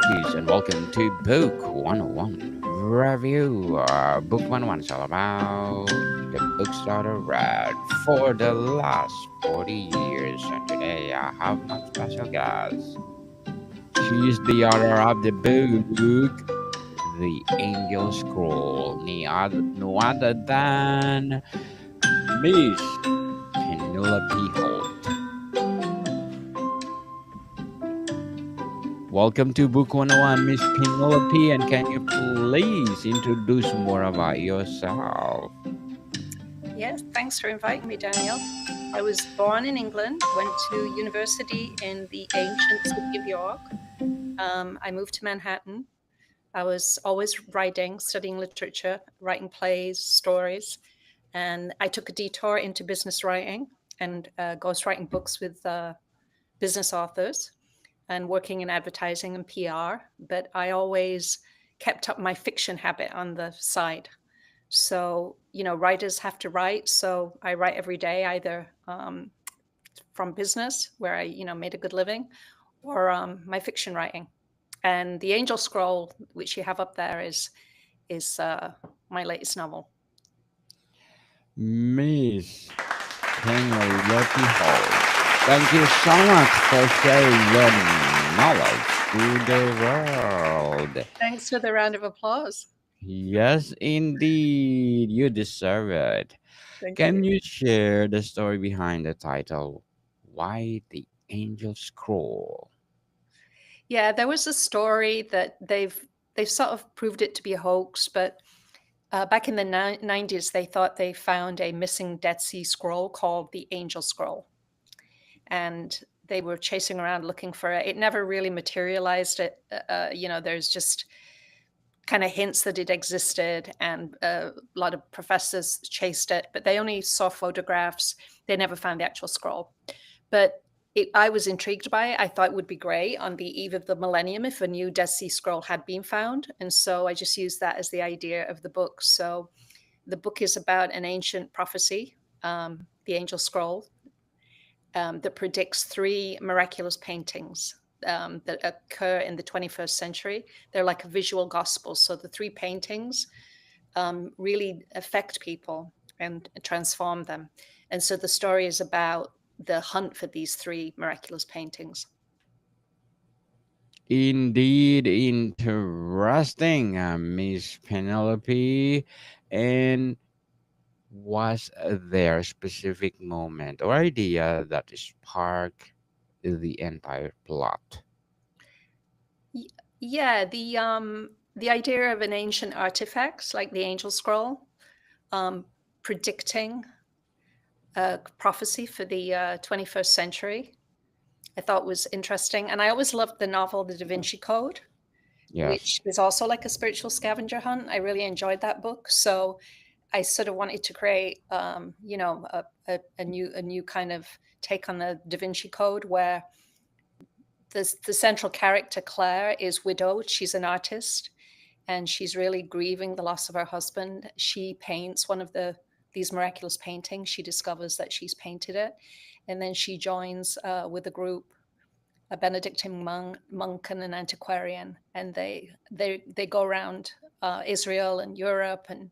Peace, and welcome to Book 101 Review. Book 101 is all about the books that I read for the last 40 years. And today I have my special guest. She is the author of the book, The Angel Scroll, no other than Miss Penelope Holt. Welcome to Book 101, Miss Penelope, and can you please introduce more about yourself? Yes, thanks for inviting me, Daniel. I was born in England, went to university in the ancient city of York. I moved to Manhattan. I was always writing, studying literature, writing plays, stories, and I took a detour into business writing and ghostwriting books with business authors and working in advertising and PR. But I always kept up my fiction habit on the side. So, writers have to write. So I write every day, either from business, where I, made a good living, or my fiction writing. And The Angel Scroll, which you have up there, is my latest novel. Miss Penelope Holt, thank you so much for sharing your knowledge to the world. Thanks for the round of applause. Yes, indeed, you deserve it. Thank Can you. you share the story behind the title, Why the Angel Scroll? Yeah, there was a story that they've sort of proved it to be a hoax, but back in the 90s, they thought they found a missing Dead Sea Scroll called the Angel Scroll, and they were chasing around looking for it. It never really materialized. There's just kind of hints that it existed, and a lot of professors chased it, but they only saw photographs. They never found the actual scroll. But I was intrigued by it. I thought it would be great on the eve of the millennium if a new Dead Sea Scroll had been found. And so I just used that as the idea of the book. So the book is about an ancient prophecy, the Angel Scroll, that predicts three miraculous paintings that occur in the 21st century. They're like a visual gospel. So the three paintings really affect people and transform them. And so the story is about the hunt for these three miraculous paintings. Indeed, interesting, Miss Penelope. And was there a specific moment or idea that sparked the entire plot? Yeah, the idea of an ancient artifact like the Angel Scroll, um, predicting a prophecy for the 21st century, I thought was interesting. And I always loved the novel The Da Vinci Code, Yes. which was also like a spiritual scavenger hunt. I really enjoyed that book. So I sort of wanted to create, a new kind of take on the Da Vinci Code, where the central character Claire is widowed. She's an artist, and she's really grieving the loss of her husband. She paints one of these miraculous paintings. She discovers that she's painted it, and then she joins with a group, a Benedictine monk and an antiquarian, and they go around Israel and Europe and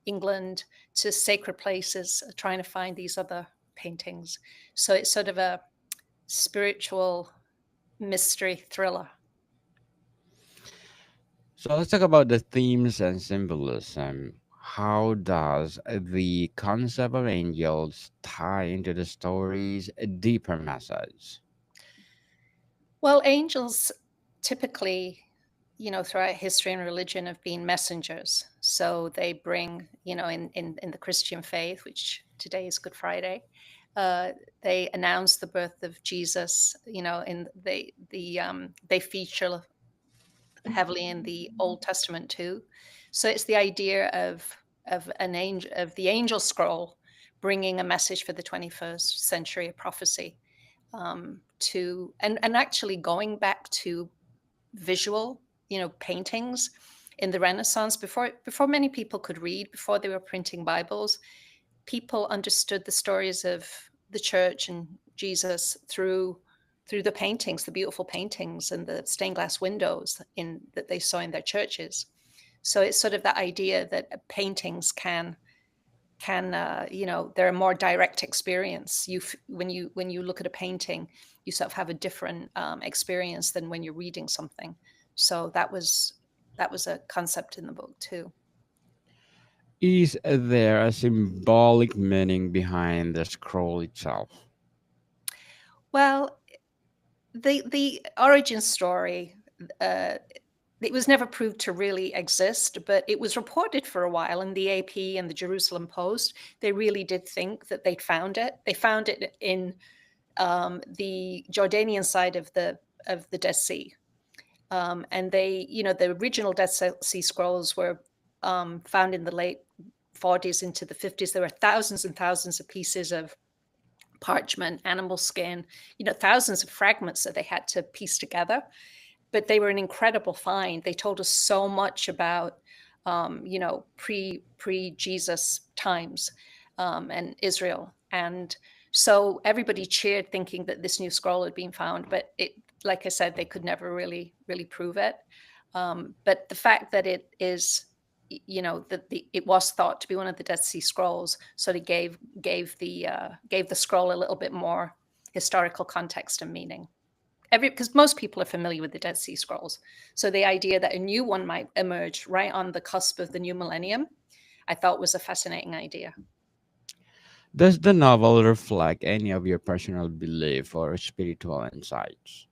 England to sacred places, trying to find these other paintings. So it's sort of a spiritual mystery thriller. So let's talk about the themes and symbolism. How does the concept of angels tie into the story's deeper message? Well, angels typically, throughout history and religion have been messengers. So they bring, in the Christian faith, which today is Good Friday, uh, they announce the birth of Jesus. They feature heavily in the Old Testament too. So it's the idea of the angel scroll bringing a message for the 21st century, a prophecy, to and actually going back to visual, paintings in the Renaissance, before many people could read, before they were printing Bibles. People understood the stories of the church and Jesus through through the paintings, the beautiful paintings and the stained glass windows in that they saw in their churches. So it's sort of that idea that paintings can they're a more direct experience. When you look at a painting, you sort of have a different experience than when you're reading something. So that was a concept in the book too. Is there a symbolic meaning behind the scroll itself? Well, the origin story, uh, it was never proved to really exist, but it was reported for a while in the AP and the Jerusalem Post. They really did think that they'd found it. They found it in the Jordanian side of the Dead Sea, and the original Dead Sea Scrolls were found in the late 40s into the 50s. There were thousands and thousands of pieces of parchment, animal skin, thousands of fragments that they had to piece together. But they were an incredible find. They told us so much about, pre Jesus times, and Israel, and so everybody cheered, thinking that this new scroll had been found. But like I said, they could never really prove it. But the fact that it is, it was thought to be one of the Dead Sea Scrolls, so they gave the scroll a little bit more historical context and meaning. Because most people are familiar with the Dead Sea Scrolls, so the idea that a new one might emerge right on the cusp of the new millennium, I thought was a fascinating idea. Does the novel reflect any of your personal belief or spiritual insights?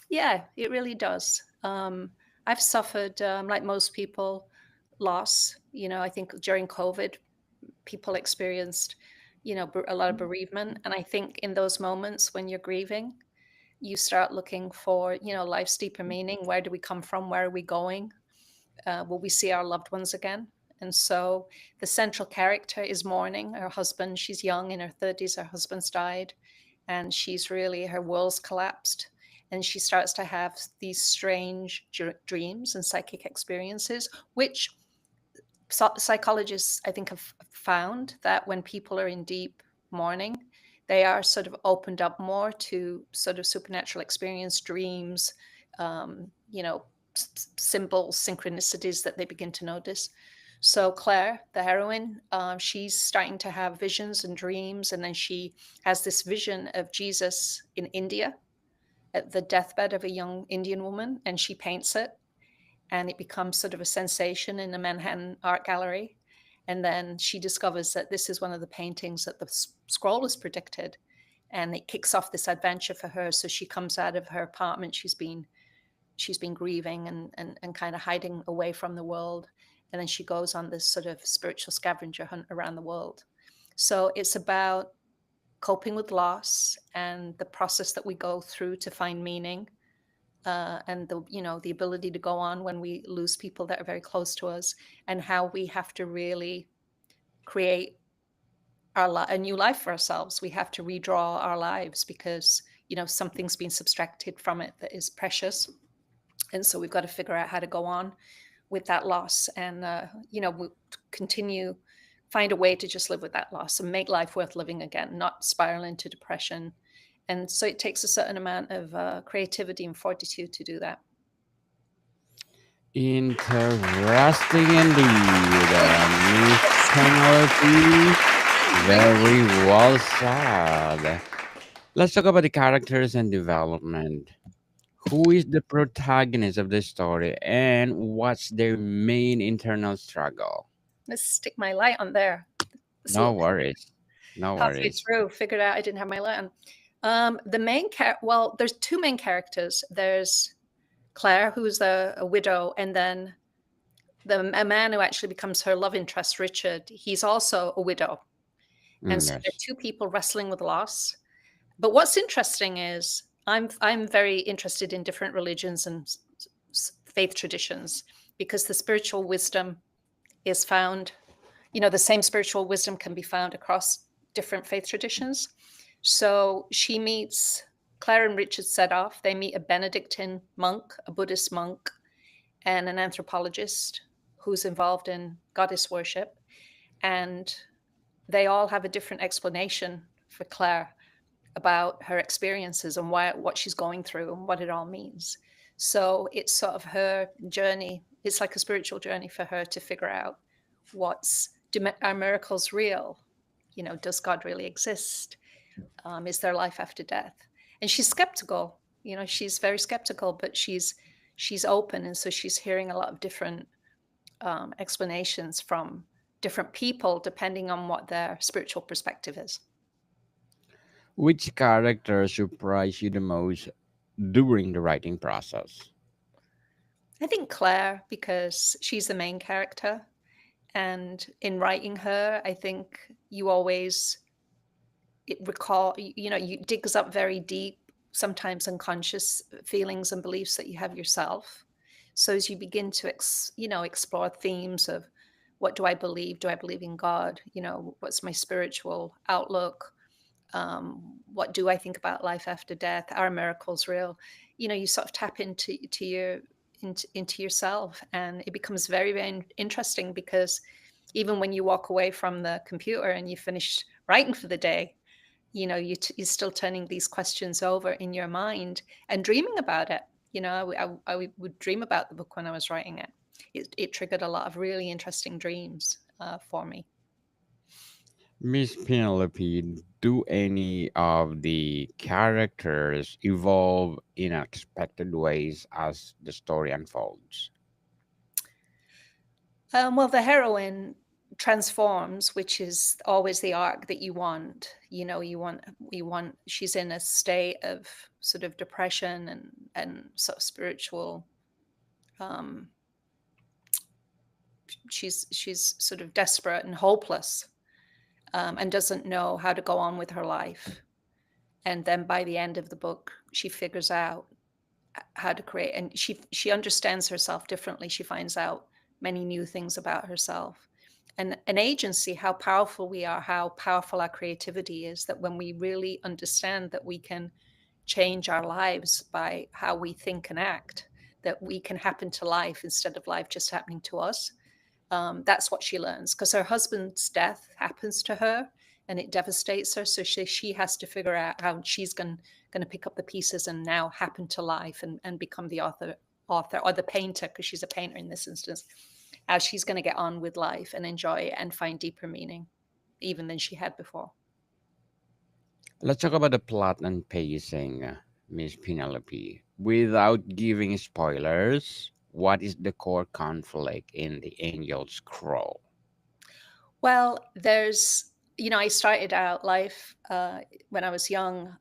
Yeah, it really does. I've suffered, like most people, loss. I think during COVID, people experienced, a lot of bereavement. And I think in those moments when you're grieving, you start looking for, life's deeper meaning. Where do we come from? Where are we going? Will we see our loved ones again? And so the central character is mourning her husband. She's young, in her 30s. Her husband's died, and her world's collapsed. And she starts to have these strange dreams and psychic experiences, which psychologists, I think, have found that when people are in deep mourning, they are sort of opened up more to sort of supernatural experience, dreams, symbols, synchronicities that they begin to notice. So Claire, the heroine, she's starting to have visions and dreams, and then she has this vision of Jesus in India at the deathbed of a young Indian woman, and she paints it, and it becomes sort of a sensation in the Manhattan Art Gallery. And then she discovers that this is one of the paintings that the scroll has predicted, and it kicks off this adventure for her. So she comes out of her apartment. She's been grieving and kind of hiding away from the world, and then she goes on this sort of spiritual scavenger hunt around the world. So it's about coping with loss and the process that we go through to find meaning, and the ability to go on when we lose people that are very close to us, and how we have to really create a new life for ourselves. We have to redraw our lives because something's been subtracted from it that is precious, and so we've got to figure out how to go on with that loss, and we continue, find a way to just live with that loss and make life worth living again, not spiral into depression. And so it takes a certain amount of creativity and fortitude to do that. Interesting indeed, Miss Penelope. Very well said. Let's talk about the characters and development. Who is the protagonist of the story and what's their main internal struggle? Let's stick my light on there. No So worries. No halfway worries. through, figured out I didn't have my light on. The main well, there's two main characters. There's Claire, who's a widow, and then a man who actually becomes her love interest, Richard. He's also a widow. And so they're Yes. two people wrestling with loss. But what's interesting is I'm very interested in different religions and faith traditions, because the spiritual wisdom is found, the same spiritual wisdom can be found across different faith traditions. So she meets Claire and Richard set off. They meet a Benedictine monk, a Buddhist monk, and an anthropologist who's involved in goddess worship. And they all have a different explanation for Claire. about her experiences and what she's going through and what it all means. So it's sort of her journey. It's like a spiritual journey for her to figure out are miracles real? Does God really exist? Is there life after death? And she's skeptical. She's very skeptical, but she's open, and so she's hearing a lot of different explanations from different people, depending on what their spiritual perspective is. Which character surprised you the most during the writing process? I think Claire, because she's the main character, and in writing her, I think you always recall, you digs up very deep, sometimes unconscious feelings and beliefs that you have yourself. So as you begin to explore themes of, what do I believe? Do I believe in God? What's my spiritual outlook? What do I think about life after death? Are miracles real? You sort of tap into yourself, and it becomes very, very interesting, because even when you walk away from the computer and you finish writing for the day, you're still turning these questions over in your mind and dreaming about it. I would dream about the book when I was writing it. It triggered a lot of really interesting dreams for me. Miss Penelope, do any of the characters evolve in unexpected ways as the story unfolds? Well, the heroine transforms, which is always the arc that you want. She's in a state of sort of depression and sort of spiritual. Um, she's sort of desperate and hopeless, and doesn't know how to go on with her life. And then by the end of the book, she figures out how to create, and she understands herself differently. She finds out many new things about herself, and an agency, how powerful we are, how powerful our creativity is, that when we really understand that we can change our lives by how we think and act, that we can happen to life instead of life just happening to us. That's what she learns, because her husband's death happens to her and it devastates her. So she has to figure out how she's going to pick up the pieces and now happen to life, and become the author or the painter, because she's a painter in this instance, how she's going to get on with life and enjoy it and find deeper meaning even than she had before. Let's talk about the plot and pacing, Miss Penelope. Without giving spoilers, what is the core conflict in the Angel's Scroll? Well, I started out life when I was young,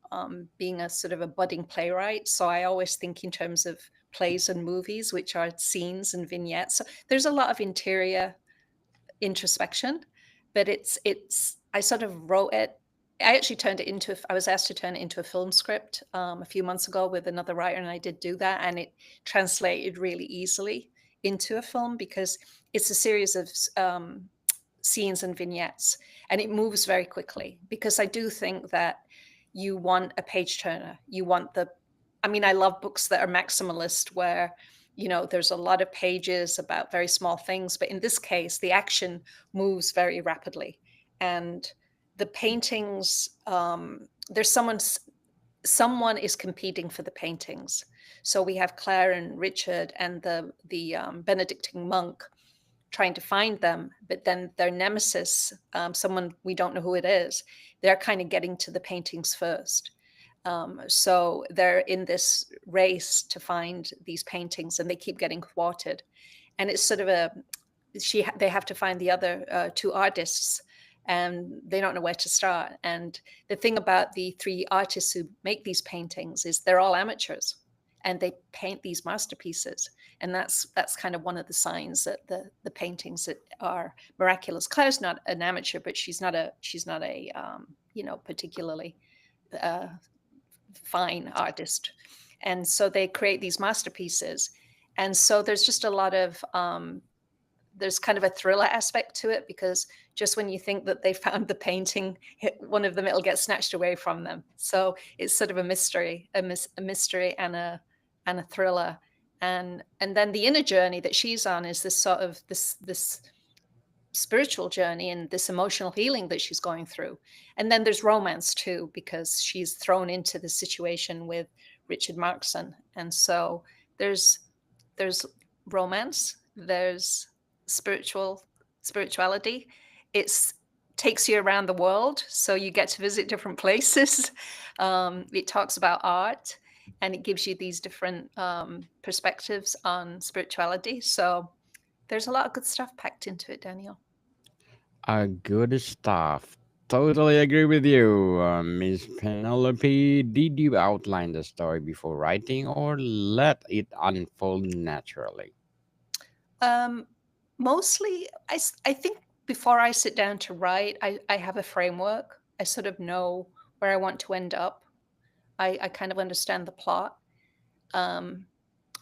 being a sort of a budding playwright. So I always think in terms of plays and movies, which are scenes and vignettes. So there's a lot of interior introspection, but I sort of wrote it. I actually I was asked to turn it into a film script a few months ago with another writer, and I did do that, and it translated really easily into a film, because it's a series of scenes and vignettes, and it moves very quickly, because I do think that you want a page turner. I love books that are maximalist, where there's a lot of pages about very small things, but in this case the action moves very rapidly, and the paintings, there's someone is competing for the paintings. So we have Claire and Richard and the Benedictine monk trying to find them, but then their nemesis, someone we don't know who it is, they're kind of getting to the paintings first. So they're in this race to find these paintings, and they keep getting thwarted. And it's sort of they have to find the other two artists, and they don't know where to start. And the thing about the three artists who make these paintings is they're all amateurs, and they paint these masterpieces. And that's kind of one of the signs that the paintings that are miraculous. Claire's not an amateur, but she's not a particularly uh, fine artist. And so they create these masterpieces. And so there's just a lot of there's kind of a thriller aspect to it, because just when you think that they found the painting, one of them, it'll get snatched away from them. So it's sort of a mystery, a mystery and a thriller. And then the inner journey that she's on is this sort of this spiritual journey and this emotional healing that she's going through. And then there's romance too, because she's thrown into the situation with Richard Markson. And so there's there's romance, there's spirituality. It's takes you around the world, so you get to visit different places. It talks about art, and it gives you these different perspectives on spirituality. So there's a lot of good stuff packed into it, Daniel. Good stuff. Totally agree with you, Miss Penelope. Did you outline the story before writing or let it unfold naturally? Um, Mostly, I think before I sit down to write, I have a framework. I sort of know where I want to end up. I kind of understand the plot. Um,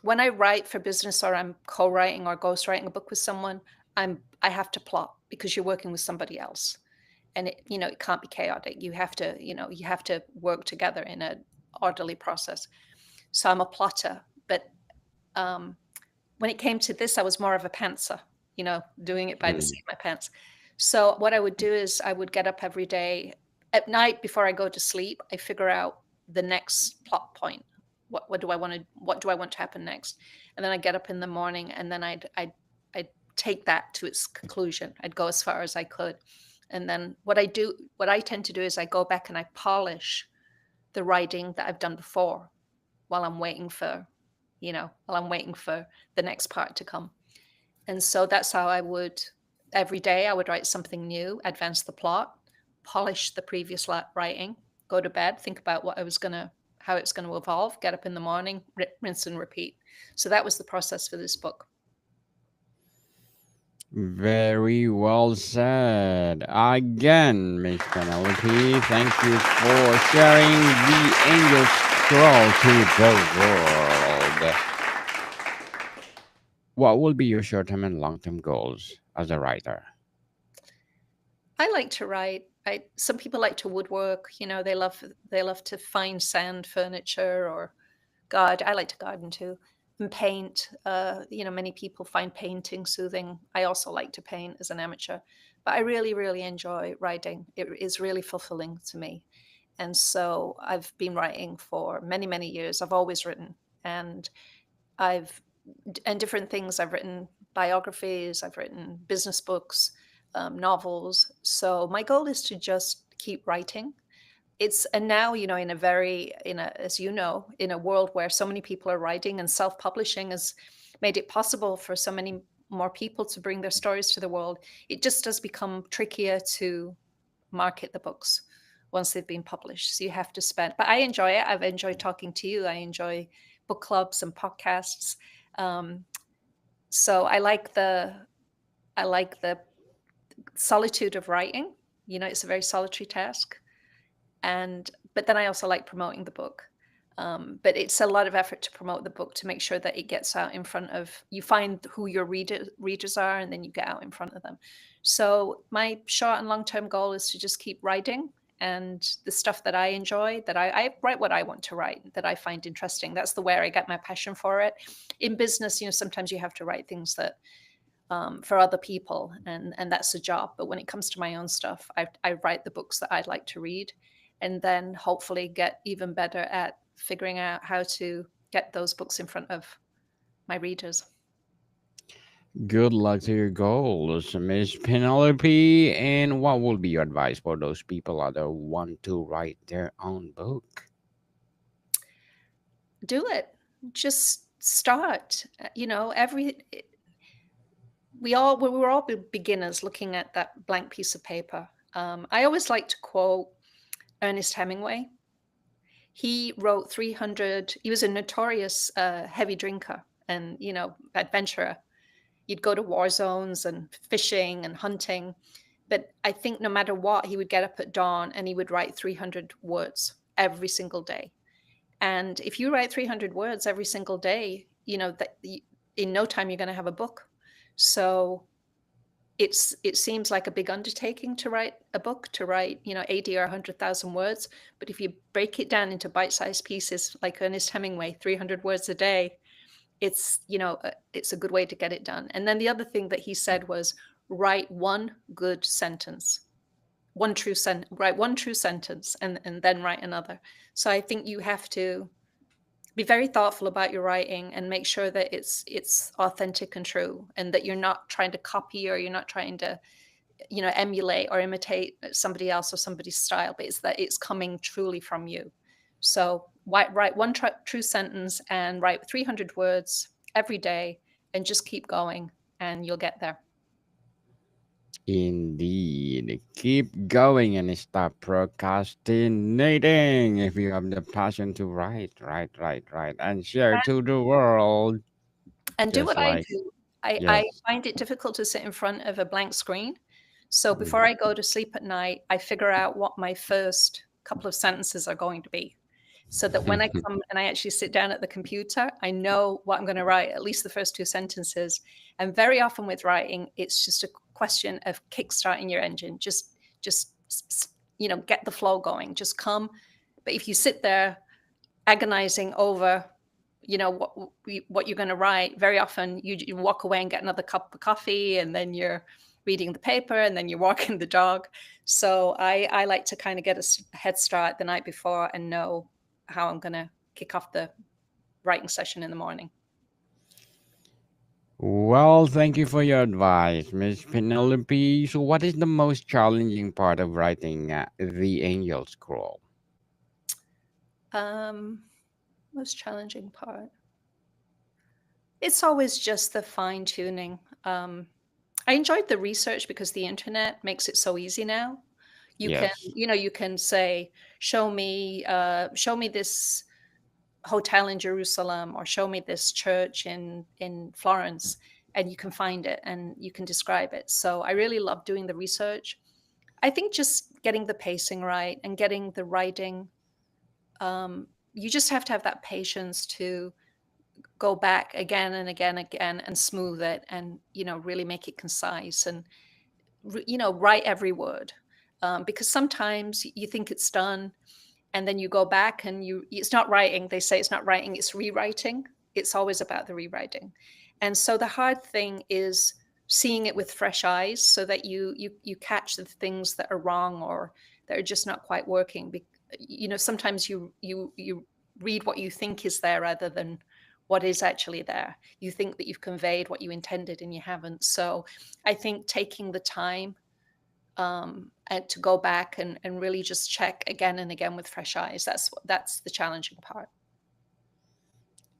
when I write for business or I'm co-writing or ghostwriting a book with someone, I have to plot because you're working with somebody else, and it can't be chaotic. You have to work together in a orderly process. So I'm a plotter, but um, when it came to this, I was more of a pantser, doing it by the Hmm. seat of my pants. So what I would do is I would get up every day at night before I go to sleep. I figure out the next plot point. What do I want to happen next? And then I get up in the morning, and then I'd take that to its conclusion. I'd go as far as I could, and then what I tend to do is I go back and I polish the writing that I've done before while I'm waiting for, while I'm waiting for the next part to come. And so that's how I would, every day, I would write something new, advance the plot, polish the previous writing, go to bed, think about how it's going to evolve, get up in the morning, rinse and repeat. So that was the process for this book. Very well said. Again, Miss Penelope, thank you for sharing the angel scroll to the world. What will be your short term and long term goals as a writer? I like to write. Some people like to woodwork. They love to find sand furniture or I like to garden too, and paint. Many people find painting soothing. I also like to paint as an amateur, but I really, really enjoy writing. It is really fulfilling to me. And so I've been writing for many, many years. I've always written, and I've and different things. I've written biographies. I've written business books, novels. So my goal is to just keep writing. It's and now, as you know, in a world where so many people are writing, and self-publishing has made it possible for so many more people to bring their stories to the world. It just does become trickier to market the books once they've been published. So you have to spend, but I enjoy it. I've enjoyed talking to you. I enjoy book clubs and podcasts. um, so I like the solitude of writing. It's a very solitary task. But then I also like promoting the book. But it's a lot of effort to promote the book, to make sure that it gets out in front of, you find who your readers are, and then you get out in front of them. So my short and long term goal is to just keep writing, and the stuff that I enjoy, that I write what I want to write, that I find interesting. That's the where I get my passion for it. In business, sometimes you have to write things that for other people, and that's a job. But when it comes to my own stuff, I write the books that I'd like to read, and then hopefully get even better at figuring out how to get those books in front of my readers. Good luck to your goals, Miss Penelope. And what will be your advice for those people that want to write their own book? Do it. Just start. Every we were all beginners looking at that blank piece of paper. I always like to quote Ernest Hemingway. He wrote 300. He was a notorious heavy drinker and adventurer. You'd go to war zones and fishing and hunting. But I think no matter what, he would get up at dawn and he would write 300 words every single day. And if you write 300 words every single day, that in no time you're going to have a book. So it seems like a big undertaking to write a book, to write 80 or 100,000 words. But if you break it down into bite-sized pieces, like Ernest Hemingway, 300 words a day, it's a good way to get it done. And then the other thing that he said was, write one good sentence, write one true sentence, and then write another. So I think you have to be very thoughtful about your writing and make sure that it's authentic and true, and that you're not trying to copy, or you're not trying to, emulate or imitate somebody else or somebody's style, but it's that it's coming truly from you. So write one true sentence and write 300 words every day, and just keep going, and you'll get there. Indeed. Keep going and stop procrastinating. If you have the passion to write, and share to the world, And do just what I like, do. I yes. find it difficult to sit in front of a blank screen. So before Mhm. I go to sleep at night, I figure out what my first couple of sentences are going to be. So that when I come and I actually sit down at the computer, I know what I'm going to write, at least the first two sentences. And very often with writing, it's just a question of kickstarting your engine. Just get the flow going. Just come. But if you sit there agonizing over, what you're going to write, very often you walk away and get another cup of coffee, and then you're reading the paper, and then you're walking the dog. So I like to kind of get a head start the night before and know how I'm going to kick off the writing session in the morning. Well, thank you for your advice, Miss Penelope. So, what is the most challenging part of writing the Angel Scroll? um Most challenging part, it's always just the fine tuning. I enjoyed the research because the internet makes it so easy now. You can, Yes. you can say, show me this hotel in Jerusalem, or show me this church in Florence, and you can find it and you can describe it. So I really love doing the research. I think just getting the pacing right and getting the writing, you just have to have that patience to go back again and again and again and smooth it, and really make it concise, and write every word, because sometimes you think it's done, and then you go back and it's not writing. They say it's not writing, it's rewriting. It's always about the rewriting. And so the hard thing is seeing it with fresh eyes, so that you catch the things that are wrong, or that are just not quite working. Sometimes you read what you think is there rather than what is actually there. You think that you've conveyed what you intended, and you haven't. So I think taking the time, and to go back and really just check again and again with fresh eyes. That's the challenging part.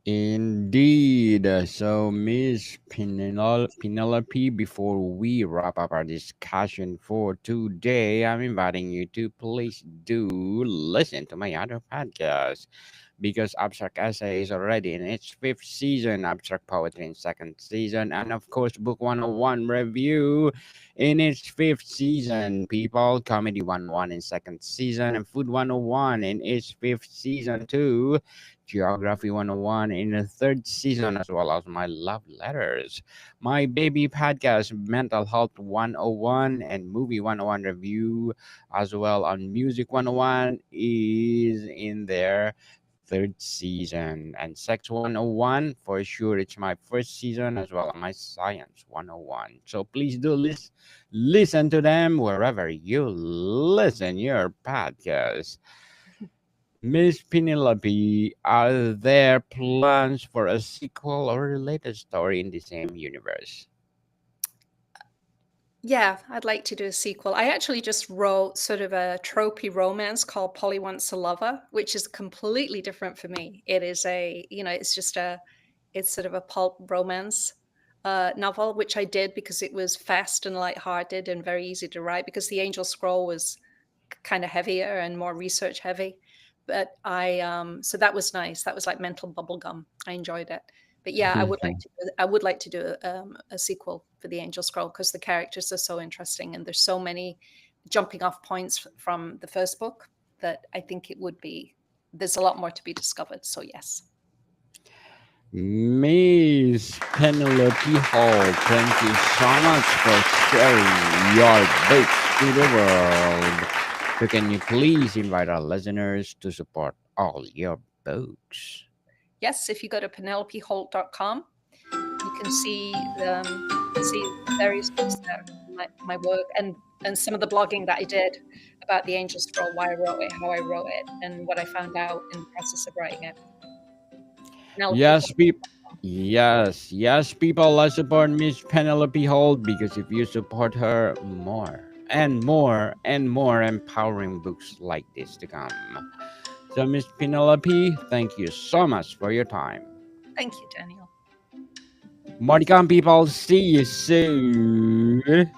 Indeed. So, Miss Penelope, before we wrap up our discussion for today, I'm inviting you to please do listen to my other podcast, because Abstract Essay is already in its fifth season, Abstract Poetry in second season, and of course, Book 101 Review in its fifth season, people, Comedy 101 in second season, and Food 101 in its fifth season too, Geography 101 in the third season, as well as my love letters, my baby podcast, Mental Health 101 and Movie 101 Review, as well on Music 101 is in there third season, and Sex 101 for sure, it's my first season, as well as my Science 101. So please do listen to them wherever you listen your podcast. Miss Penelope, are there plans for a sequel or related story in the same universe? Yeah, I'd like to do a sequel. I actually just wrote sort of a tropey romance called Polly Wants a Lover, which is completely different for me. It is it's sort of a pulp romance novel, which I did because it was fast and lighthearted and very easy to write, because the Angel Scroll was kind of heavier and more research heavy. But so that was nice. That was like mental bubble gum. I enjoyed it. But yeah, I would like to do a sequel for the Angel Scroll, because the characters are so interesting, and there's so many jumping off points from the first book, that I think there's a lot more to be discovered. So yes. Miss Penelope Hall, thank you so much for sharing your books to the world. So, can you please invite our listeners to support all your books? Yes, if you go to penelopeholt.com, you can see various books there. my work and some of the blogging that I did about the Angel Scroll, why I wrote it, how I wrote it, and what I found out in the process of writing it. Penelope Yes, Holt. people. Yes, people. Let's support Miss Penelope Holt because if you support her, more empowering books like this to come. So, Miss Penelope, thank you so much for your time. Thank you, Daniel. More to come, people. See you soon.